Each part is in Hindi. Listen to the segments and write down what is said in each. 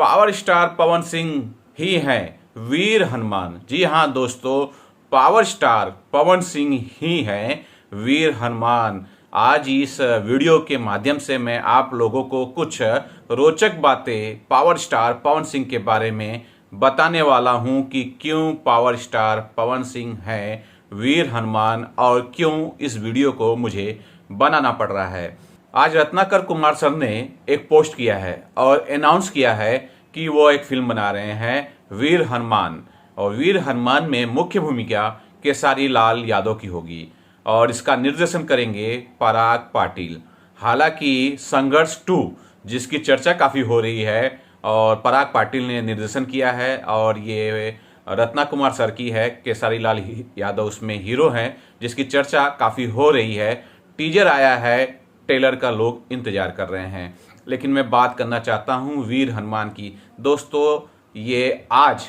पावर स्टार पवन सिंह ही हैं वीर हनुमान। जी हाँ दोस्तों, पावर स्टार पवन सिंह ही हैं वीर हनुमान। आज इस वीडियो के माध्यम से मैं आप लोगों को कुछ रोचक बातें पावर स्टार पवन सिंह के बारे में बताने वाला हूं कि क्यों पावर स्टार पवन सिंह हैं वीर हनुमान और क्यों इस वीडियो को मुझे बनाना पड़ रहा है। आज रत्नाकर कुमार सर ने एक पोस्ट किया है और अनाउंस किया है कि वो एक फिल्म बना रहे हैं वीर हनुमान, और वीर हनुमान में मुख्य भूमिका केसारी लाल यादव की होगी और इसका निर्देशन करेंगे पराग पाटिल। हालांकि संघर्ष 2 जिसकी चर्चा काफ़ी हो रही है और पराग पाटिल ने निर्देशन किया है और ये रत्ना कुमार सर की है, केसारी लाल यादव उसमें हीरो हैं, जिसकी चर्चा काफ़ी हो रही है। टीजर आया है, ट्रेलर का लोग इंतजार कर रहे हैं। लेकिन मैं बात करना चाहता हूं वीर हनुमान की। दोस्तों, ये आज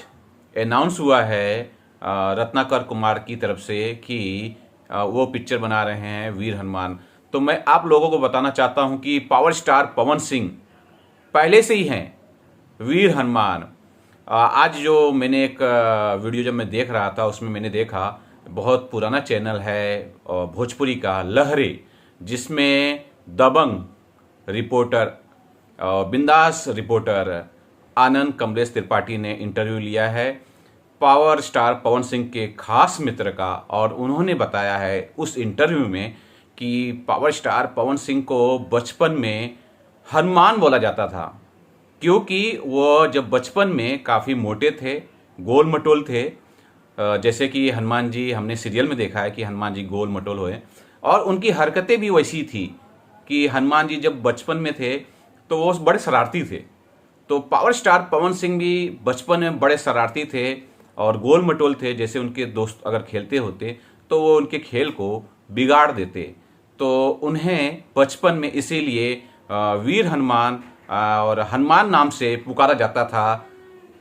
अनाउंस हुआ है रत्नाकर कुमार की तरफ से कि वो पिक्चर बना रहे हैं वीर हनुमान। तो मैं आप लोगों को बताना चाहता हूं कि पावर स्टार पवन सिंह पहले से ही हैं वीर हनुमान। आज जो मैंने एक वीडियो जब मैं देख रहा था उसमें मैंने देखा, बहुत पुराना चैनल है भोजपुरी का लहरे, जिसमें दबंग रिपोर्टर बिंदास रिपोर्टर आनंद कमलेश त्रिपाठी ने इंटरव्यू लिया है पावर स्टार पवन सिंह के खास मित्र का, और उन्होंने बताया है उस इंटरव्यू में कि पावर स्टार पवन सिंह को बचपन में हनुमान बोला जाता था, क्योंकि वो जब बचपन में काफ़ी मोटे थे, गोल मटोल थे। जैसे कि हनुमान जी, हमने सीरियल में देखा है कि हनुमान जी गोल मटोल हुए, और उनकी हरकतें भी वैसी थी कि हनुमान जी जब बचपन में थे तो वो बड़े शरारती थे। तो पावर स्टार पवन सिंह भी बचपन में बड़े शरारती थे और गोल मटोल थे। जैसे उनके दोस्त अगर खेलते होते तो वो उनके खेल को बिगाड़ देते, तो उन्हें बचपन में इसीलिए वीर हनुमान और हनुमान नाम से पुकारा जाता था।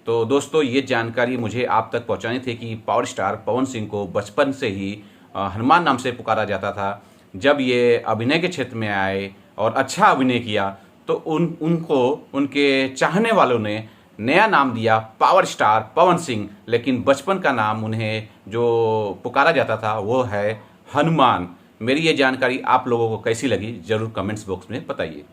तो दोस्तों, ये जानकारी मुझे आप तक पहुंचानी थी कि पावर स्टार पवन सिंह को बचपन से ही हनुमान नाम से पुकारा जाता था। जब ये अभिनय के क्षेत्र में आए और अच्छा अभिनय किया तो उनको उनके चाहने वालों ने नया नाम दिया पावर स्टार पवन सिंह, लेकिन बचपन का नाम उन्हें जो पुकारा जाता था वो है हनुमान। मेरी ये जानकारी आप लोगों को कैसी लगी ज़रूर कमेंट्स बॉक्स में बताइए।